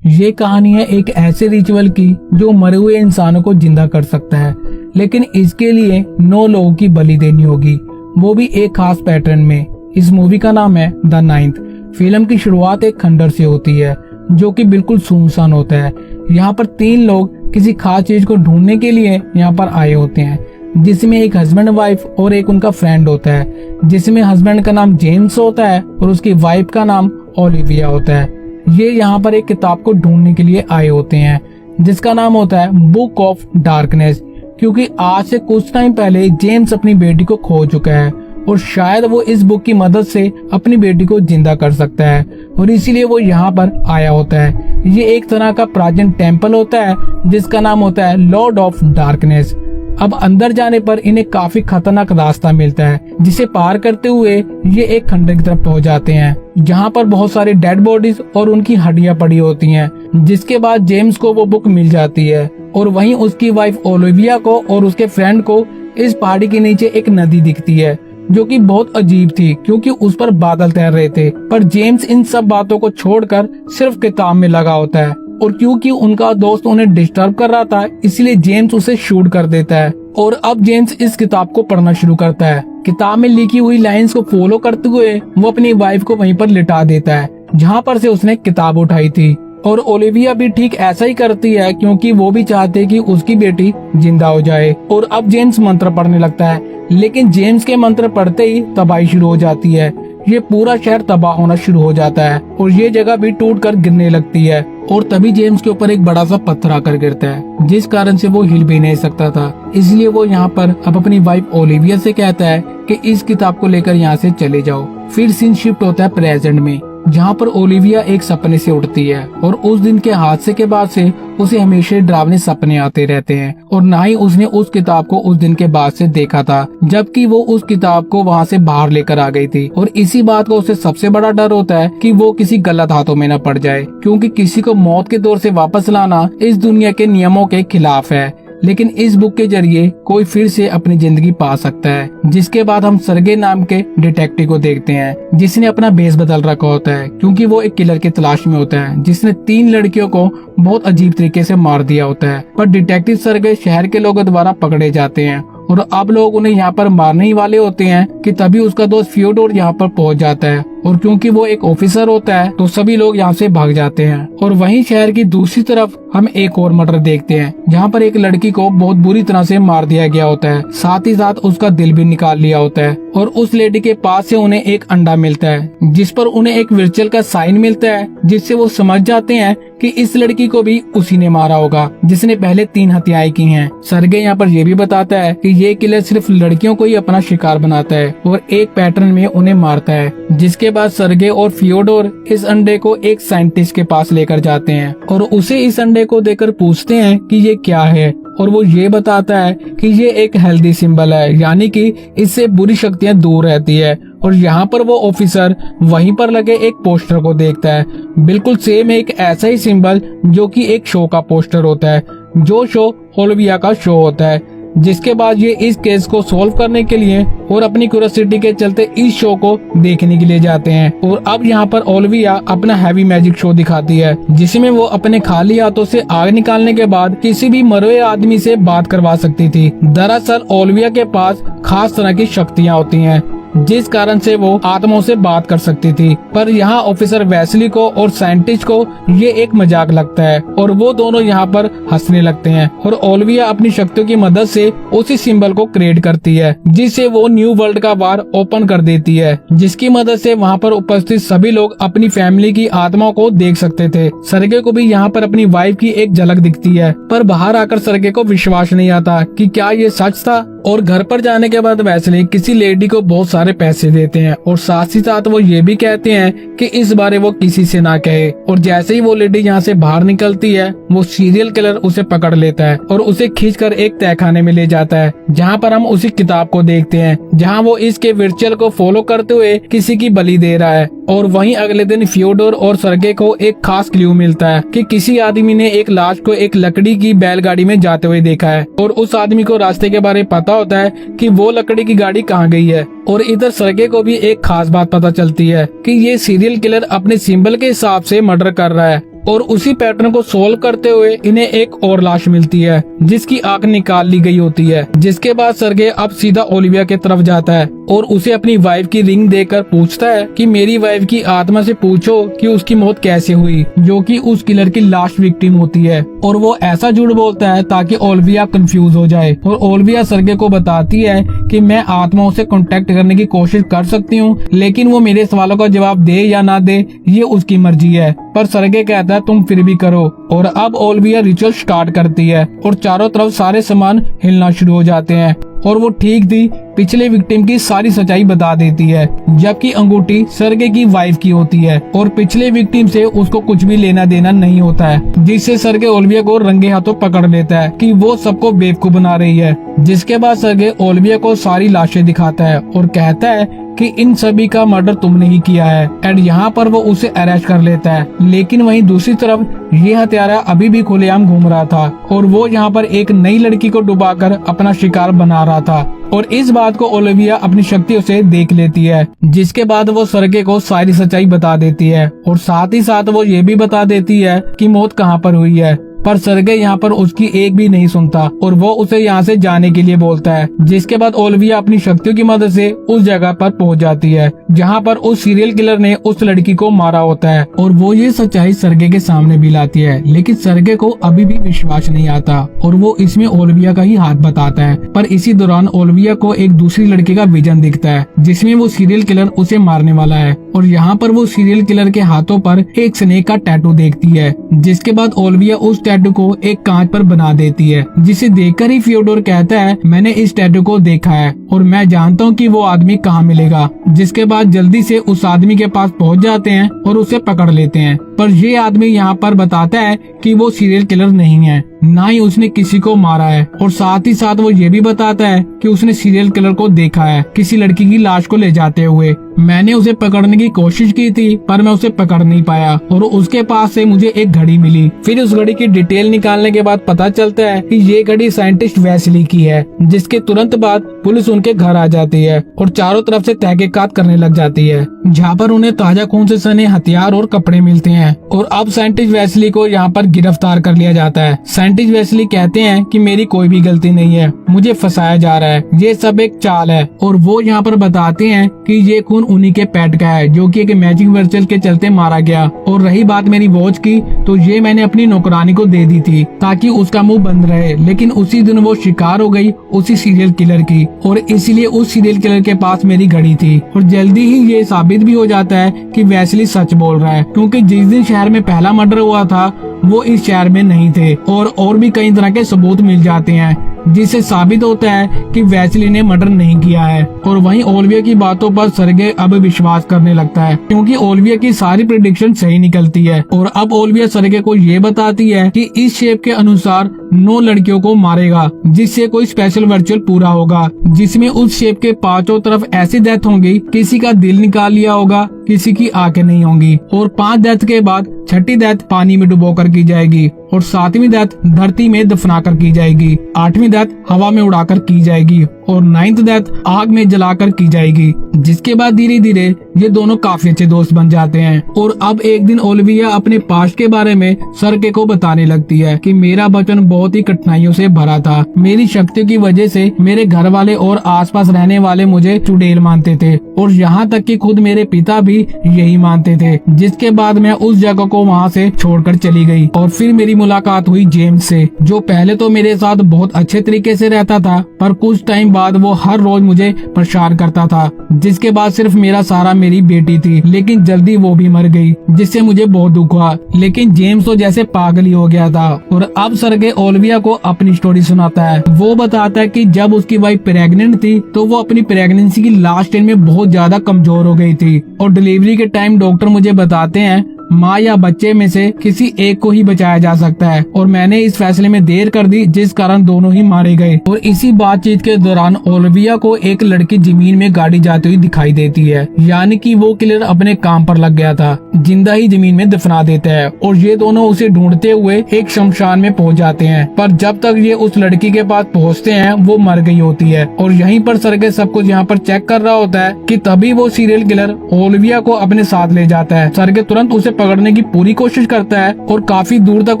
ये कहानी है एक ऐसे रिचुअल की जो मरे हुए इंसानों को जिंदा कर सकता है, लेकिन इसके लिए 9 लोगों की बलि देनी होगी, वो भी एक खास पैटर्न में। इस मूवी का नाम है द नाइन्थ। फिल्म की शुरुआत एक खंडर से होती है जो कि बिल्कुल सुनसान होता है। यहाँ पर 3 लोग किसी खास चीज को ढूंढने के लिए यहाँ पर आए होते हैं, जिसमें एक हस्बैंड वाइफ और एक उनका फ्रेंड होता है, जिसमें हस्बैंड का नाम जेम्स होता है और उसकी वाइफ का नाम ओलिविया होता है। ये यहाँ पर एक किताब को ढूंढने के लिए आए होते हैं जिसका नाम होता है बुक ऑफ डार्कनेस, क्योंकि आज से कुछ टाइम पहले जेम्स अपनी बेटी को खो चुका है और शायद वो इस बुक की मदद से अपनी बेटी को जिंदा कर सकता है, और इसीलिए वो यहाँ पर आया होता है। ये एक तरह का प्राचीन टेम्पल होता है जिसका नाम होता है लॉर्ड ऑफ डार्कनेस। अब अंदर जाने पर इन्हें काफी खतरनाक रास्ता मिलता है, जिसे पार करते हुए ये एक खंडर की तरफ पहुंच जाते हैं जहां पर बहुत सारी डेड बॉडीज और उनकी हड्डियां पड़ी होती हैं। जिसके बाद जेम्स को वो बुक मिल जाती है और वहीं उसकी वाइफ ओलिविया को और उसके फ्रेंड को इस पहाड़ी के नीचे एक नदी दिखती है जो कि बहुत अजीब थी, क्योंकि उस पर बादल तैर रहे थे। पर जेम्स इन सब बातों को छोड़कर सिर्फ किताब में लगा होता है, और क्योंकि उनका दोस्त उन्हें डिस्टर्ब कर रहा था इसलिए जेम्स उसे शूट कर देता है। और अब जेम्स इस किताब को पढ़ना शुरू करता है। किताब में लिखी हुई लाइंस को फॉलो करते हुए वो अपनी वाइफ को वहीं पर लिटा देता है जहाँ पर से उसने किताब उठाई थी। और ओलिविया भी ठीक ऐसा ही करती है, क्योंकि वो भी चाहते कि उसकी बेटी जिंदा हो जाए। और अब जेम्स मंत्र पढ़ने लगता है, लेकिन जेम्स के मंत्र पढ़ते ही तबाही शुरू हो जाती है। ये पूरा शहर तबाह होना शुरू हो जाता है और ये जगह भी टूट कर गिरने लगती है। और तभी जेम्स के ऊपर एक बड़ा सा पत्थर आकर गिरता है, जिस कारण से वो हिल भी नहीं सकता था। इसलिए वो यहाँ पर अब अपनी वाइफ ओलिविया से कहता है कि इस किताब को लेकर यहाँ से चले जाओ। फिर सीन शिफ्ट होता है प्रेजेंट में, जहाँ पर ओलिविया एक सपने से उठती है और उस दिन के हादसे के बाद से उसे हमेशा डरावने सपने आते रहते हैं, और ना ही उसने उस किताब को उस दिन के बाद से देखा था जबकि वो उस किताब को वहाँ से बाहर लेकर आ गई थी। और इसी बात का उसे सबसे बड़ा डर होता है कि वो किसी गलत हाथों में न पड़ जाए, क्योंकि किसी को मौत के दौर से वापस लाना इस दुनिया के नियमों के खिलाफ है। लेकिन इस बुक के जरिए कोई फिर से अपनी जिंदगी पा सकता है। जिसके बाद हम सरगे नाम के डिटेक्टिव को देखते हैं, जिसने अपना भेष बदल रखा होता है, क्योंकि वो एक किलर की तलाश में होता है जिसने 3 लड़कियों को बहुत अजीब तरीके से मार दिया होता है। पर डिटेक्टिव सरगे शहर के लोगों द्वारा पकड़े जाते हैं और अब लोग उन्हें यहाँ पर मारने ही वाले होते हैं कि तभी उसका दोस्त फ्योडोर यहाँ पर पहुँच जाता है, और क्योंकि वो एक ऑफिसर होता है तो सभी लोग यहाँ से भाग जाते हैं। और वहीं शहर की दूसरी तरफ हम एक और मर्डर देखते हैं, जहाँ पर एक लड़की को बहुत बुरी तरह से मार दिया गया होता है, साथ ही साथ उसका दिल भी निकाल लिया होता है। और उस लेडी के पास से उन्हें एक अंडा मिलता है जिस पर उन्हें एक विर्चुअल का साइन मिलता है, जिससे वो समझ जाते हैं कि इस लड़की को भी उसी ने मारा होगा जिसने पहले 3 हत्याएं की हैं। सरगे यहाँ पर ये भी बताता है कि ये किलर सिर्फ लड़कियों को ही अपना शिकार बनाता है और एक पैटर्न में उन्हें मारता है। जिसके बाद सरगे और फियोडोर इस अंडे को एक साइंटिस्ट के पास लेकर जाते हैं और उसे इस अंडे को देकर पूछते हैं कि ये क्या है, और वो ये बताता है कि ये एक हेल्दी सिंबल है, यानी कि इससे बुरी शक्तियां दूर रहती है। और यहाँ पर वो ऑफिसर वहीं पर लगे एक पोस्टर को देखता है, बिल्कुल सेम एक ऐसा ही सिंबल जो कि एक शो का पोस्टर होता है, जो शो ओलिविया का शो होता है। जिसके बाद ये इस केस को सॉल्व करने के लिए और अपनी क्यूरियोसिटी के चलते इस शो को देखने के लिए जाते हैं। और अब यहाँ पर ओलिविया अपना हैवी मैजिक शो दिखाती है, जिसमें वो अपने खाली हाथों से आग निकालने के बाद किसी भी मरे हुए आदमी से बात करवा सकती थी। दरअसल ओलिविया के पास खास तरह की शक्तियाँ होती हैं, जिस कारण से वो आत्माओं से बात कर सकती थी। पर यहाँ ऑफिसर वेस्ली को और साइंटिस्ट को ये एक मजाक लगता है और वो दोनों यहाँ पर हंसने लगते हैं। और ओलिविया अपनी शक्तियों की मदद से उसी सिंबल को क्रिएट करती है, जिससे वो न्यू वर्ल्ड का द्वार ओपन कर देती है, जिसकी मदद से वहाँ पर उपस्थित सभी लोग अपनी फैमिली की आत्माओं को देख सकते थे। सरगे को भी यहाँ पर अपनी वाइफ की एक झलक दिखती है, पर बाहर आकर सरगे को विश्वास नहीं आता कि क्या ये सच था। और घर पर जाने के बाद वेस्ली किसी लेडी को बहुत सारे पैसे देते हैं और साथ ही साथ वो ये भी कहते हैं कि इस बारे वो किसी से ना कहे। और जैसे ही वो लेडी यहाँ से बाहर निकलती है, वो सीरियल किलर उसे पकड़ लेता है और उसे खींचकर एक तहखाने में ले जाता है, जहाँ पर हम उसी किताब को देखते हैं, जहाँ वो इसके विर्चुअल को फॉलो करते हुए किसी की बलि दे रहा है। और वहीं अगले दिन फ्योडोर और सरगे को एक खास क्लू मिलता है कि किसी आदमी ने एक लाश को एक लकड़ी की बैलगाड़ी में जाते हुए देखा है, और उस आदमी को रास्ते के बारे में पता होता है कि वो लकड़ी की गाड़ी कहाँ गई है। और इधर सरगे को भी एक खास बात पता चलती है कि ये सीरियल किलर अपने सिंबल के हिसाब से मर्डर कर रहा है, और उसी पैटर्न को सोल्व करते हुए इन्हें एक और लाश मिलती है जिसकी आंख निकाल ली गई होती है। जिसके बाद सरगे अब सीधा ओलिविया के तरफ जाता है और उसे अपनी वाइफ की रिंग देकर पूछता है कि मेरी वाइफ की आत्मा से पूछो कि उसकी मौत कैसे हुई, जो कि उस किलर की लास्ट विक्टिम होती है। और वो ऐसा झूठ बोलता है ताकि ओलिविया कंफ्यूज हो जाए और ओलिविया सरगे को बताती है कि मैं आत्माओं से कांटेक्ट करने की कोशिश कर सकती हूँ, लेकिन वो मेरे सवालों का जवाब दे या ना दे ये उसकी मर्जी है। पर सरगे कहता है तुम फिर भी करो। और अब ओलिविया रिचुअल स्टार्ट करती है और चारों तरफ सारे सामान हिलना शुरू हो जाते हैं और वो ठीक थी पिछले विक्टिम की सारी सच्चाई बता देती है, जबकि अंगूठी सरगे की वाइफ की होती है और पिछले विक्टिम से उसको कुछ भी लेना देना नहीं होता है, जिससे सरगे ओलिविया को रंगे हाथों पकड़ लेता है कि वो सबको बेवकूफ बना रही है। जिसके बाद सरगे ओलिविया को सारी लाशें दिखाता है और कहता है कि इन सभी का मर्डर तुमने ही किया है। एंड यहाँ पर वो उसे अरेस्ट कर लेता है, लेकिन वहीं दूसरी तरफ ये हत्यारा अभी भी खुलेआम घूम रहा था और वो यहाँ पर एक नई लड़की को डुबाकर अपना शिकार बना रहा था। और इस बात को ओलिविया अपनी शक्तियों से देख लेती है, जिसके बाद वो सरगे को सारी सच्चाई बता देती है और साथ ही साथ वो ये भी बता देती है कि मौत कहाँ पर हुई है। पर सरगे यहाँ पर उसकी एक भी नहीं सुनता और वो उसे यहाँ से जाने के लिए बोलता है। जिसके बाद ओलिविया अपनी शक्तियों की मदद से उस जगह पर पहुँच जाती है जहाँ पर उस सीरियल किलर ने उस लड़की को मारा होता है और वो ये सच्चाई सरगे के सामने भी लाती है, लेकिन सरगे को अभी भी विश्वास नहीं आता और वो इसमें ओलिविया का ही हाथ बताता है। पर इसी दौरान ओलिविया को एक दूसरी लड़की का विजन दिखता है जिसमें वो सीरियल किलर उसे मारने वाला है और यहाँ पर वो सीरियल किलर के हाथों पर एक स्नेक का टैटू देखती है। जिसके बाद ओलिविया उस टैटू को एक कांच पर बना देती है, जिसे देखकर ही फियोडोर कहता है मैंने इस टैटू को देखा है और मैं जानता हूँ कि वो आदमी कहाँ मिलेगा। जिसके बाद जल्दी से उस आदमी के पास पहुँच जाते हैं और उसे पकड़ लेते हैं। पर ये आदमी यहाँ पर बताता है कि वो सीरियल किलर नहीं है, ना ही उसने किसी को मारा है और साथ ही साथ वो ये भी बताता है कि उसने सीरियल किलर को देखा है किसी लड़की की लाश को ले जाते हुए। मैंने उसे पकड़ने की कोशिश की थी पर मैं उसे पकड़ नहीं पाया और उसके पास से मुझे एक घड़ी मिली। फिर उस घड़ी की डिटेल निकालने के बाद पता चलता है कि ये घड़ी साइंटिस्ट वेस्ली की है। जिसके तुरंत बाद पुलिस उनके घर आ जाती है और चारों तरफ से तहकीकात करने लग जाती है, जहाँ पर उन्हें ताजा खून से सने हथियार और कपड़े मिलते हैं। और अब साइंटिस्ट वेस्ली को यहाँ पर गिरफ्तार कर लिया जाता है। साइंटिस्ट वेस्ली कहते हैं कि मेरी कोई भी गलती नहीं है, मुझे फंसाया जा रहा है, ये सब एक चाल है। और वो यहाँ पर बताते हैं कि ये खून उन्हीं के पेट का है जो कि एक मैजिक वर्चुअल के चलते मारा गया। और रही बात मेरी वॉच की, तो ये मैंने अपनी नौकरानी को दे दी थी ताकि उसका मुंह बंद रहे, लेकिन उसी दिन वो शिकार हो गई उसी सीरियल किलर की और इसलिए उस सीरियल किलर के पास मेरी घड़ी थी। और जल्दी ही ये साबित भी हो जाता है कि वेस्ली सच बोल रहा है, क्योंकि जिस दिन शहर में पहला मर्डर हुआ था वो इस शहर में नहीं थे और भी कई तरह के सबूत मिल जाते हैं, जिससे साबित होता है कि वेस्ली ने मर्डर नहीं किया है। और वहीं ओलिविया की बातों पर सरगे अब विश्वास करने लगता है, क्योंकि ओलिविया की सारी प्रेडिक्शन सही निकलती है। और अब ओलिविया सरगे को ये बताती है कि इस शेप के अनुसार 9 लड़कियों को मारेगा, जिससे कोई स्पेशल वर्चुअल पूरा होगा, जिसमें उस शेप के पांचों तरफ ऐसी डेथ होंगी, किसी का दिल निकाल लिया होगा, किसी की आंखें नहीं होंगी। और 5 डेथ के बाद छठी डेथ पानी में डुबोकर की जाएगी और 7वीं डेथ धरती में दफनाकर की जाएगी, 8वीं डेथ हवा में उड़ाकर की जाएगी और 9th डेथ आग में जलाकर की जाएगी। जिसके बाद धीरे धीरे ये दोनों काफी अच्छे दोस्त बन जाते हैं। और अब एक दिन ओलिविया अपने पास्ट के बारे में सरगे को बताने लगती है कि मेरा बचपन बहुत ही कठिनाइयों से भरा था। मेरी शक्तियों की वजह से मेरे घर वाले और आसपास रहने वाले मुझे चुड़ैल मानते थे और यहाँ तक कि खुद मेरे पिता भी यही मानते थे। जिसके बाद मैं उस जगह को वहाँ से छोड़कर चली गई और फिर मेरी मुलाकात हुई जेम्स से, जो पहले तो मेरे साथ बहुत अच्छे तरीके से रहता था, पर कुछ टाइम बाद वो हर रोज मुझे परेशान करता था। जिसके बाद सिर्फ मेरा सहारा मेरी बेटी थी, लेकिन जल्दी वो भी मर गई, जिससे मुझे बहुत दुख हुआ। लेकिन जेम्स तो जैसे पागल ही हो गया था। और अब सरगे ओलिविया को अपनी स्टोरी सुनाता है। वो बताता है कि जब उसकी वाइफ प्रेग्नेंट थी तो वो अपनी प्रेगनेंसी की लास्ट टाइम में बहुत ज्यादा कमजोर हो गई थी और डिलीवरी के टाइम डॉक्टर मुझे बताते हैं माँ या बच्चे में से किसी एक को ही बचाया जा सकता है और मैंने इस फैसले में देर कर दी, जिस कारण दोनों ही मारे गए। और इसी बातचीत के दौरान ओलिविया को एक लड़की जमीन में गाड़ी जाती हुई दिखाई देती है, यानी कि वो किलर अपने काम पर लग गया था, जिंदा ही जमीन में दफना देता है। और ये दोनों उसे ढूंढते हुए एक शमशान में पहुंच जाते हैं, पर जब तक ये उस लड़की के पास पहुंचते हैं वो मर गई होती है। और यहीं पर सरगे सब कुछ यहाँ पर चेक कर रहा होता है कि तभी वो सीरियल किलर ओलिविया को अपने साथ ले जाता है। सरगे तुरंत उसे पकड़ने की पूरी कोशिश करता है और काफी दूर तक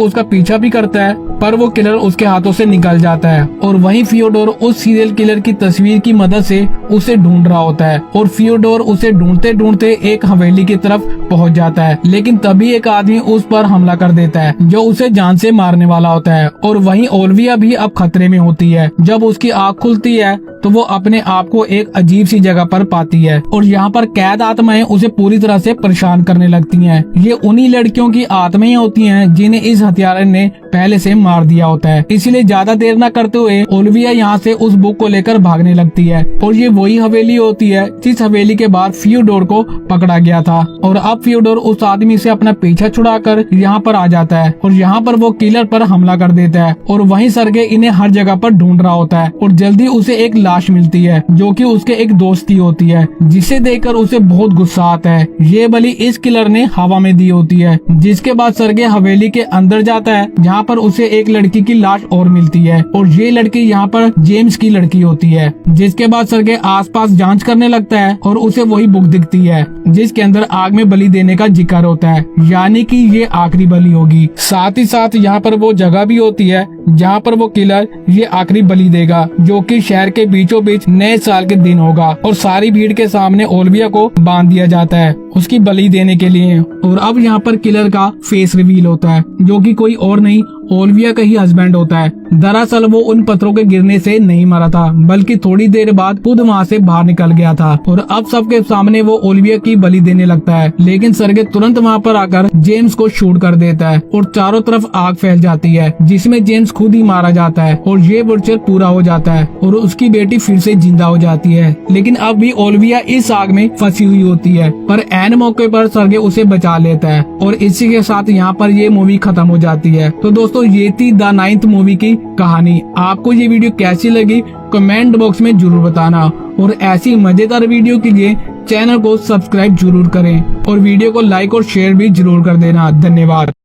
उसका पीछा भी करता है, पर वो किलर उसके हाथों से निकल जाता है। और वहीं फियोडोर उस सीरियल किलर की तस्वीर की मदद से उसे ढूंढ रहा होता है और फियोडोर उसे ढूंढते ढूंढते एक हवेली की तरफ पहुंच जाता है। लेकिन तभी एक आदमी उस पर हमला कर देता है जो उसे जान से मारने वाला होता है। और वहीं ओलिविया भी अब खतरे में होती है। जब उसकी आँख खुलती है तो वो अपने आप को एक अजीब सी जगह पर पाती है और यहाँ पर कैद आत्माएं उसे पूरी तरह से परेशान करने लगती हैं। ये उन्हीं लड़कियों की आत्माएं होती हैं जिन्हें इस हत्यारे ने पहले से मार दिया होता है। इसलिए ज्यादा देर न करते हुए ओलिविया यहाँ से उस बुक को लेकर भागने लगती है। और ये वही हवेली होती है जिस हवेली के बाद फियोडोर को पकड़ा गया था। और अब फियोडोर उस आदमी से अपना पीछा छुड़ाकर यहाँ पर आ जाता है और यहाँ पर वो किलर पर हमला कर देता है। और वहीं सरगे इन्हें हर जगह पर ढूंढ रहा होता है और जल्दी उसे एक लाश मिलती है जो कि उसके एक दोस्त की होती है, जिसे देखकर उसे बहुत गुस्सा आता है। ये बलि इस किलर ने हवा में दी होती है। जिसके बाद सरगे हवेली के अंदर जाता है जहाँ पर उसे एक लड़की की लाश और मिलती है और ये लड़की यहाँ पर जेम्स की लड़की होती है। जिसके बाद सरगे आसपास जांच करने लगता है और उसे वही बुक दिखती है जिसके अंदर आग में बलि देने का जिक्र होता है, यानी कि ये आखिरी बलि होगी। साथ ही साथ यहाँ पर वो जगह भी होती है जहाँ पर वो किलर ये आखिरी बलि देगा, जो कि शहर के बीचों बीच नए साल के दिन होगा। और सारी भीड़ के सामने ओलिविया को बांध दिया जाता है उसकी बलि देने के लिए। और अब यहाँ पर किलर का फेस रिवील होता है जो कि कोई और नहीं ओलिविया का ही हस्बैंड होता है। दरअसल वो उन पत्थरों के गिरने से नहीं मरा था, बल्कि थोड़ी देर बाद खुद वहाँ से बाहर निकल गया था। और अब सबके सामने वो ओलिविया की बलि देने लगता है। लेकिन सरगे तुरंत वहाँ पर आकर जेम्स को शूट कर देता है और चारों तरफ आग फैल जाती है जिसमें जेम्स खुद ही मारा जाता है और ये वुडचर पूरा हो जाता है और उसकी बेटी फिर से जिंदा हो जाती है। लेकिन अब भी ओलिविया इस आग में फंसी हुई होती है, पर एन मौके पर सरगे उसे बचा लेता है। और इसी के साथ यहाँ पर ये मूवी खत्म हो जाती है। तो दोस्तों ये थी द 9th मूवी की कहानी। आपको ये वीडियो कैसी लगी कमेंट बॉक्स में जरूर बताना और ऐसी मजेदार वीडियो के लिए चैनल को सब्सक्राइब जरूर करें और वीडियो को लाइक और शेयर भी जरूर कर देना। धन्यवाद।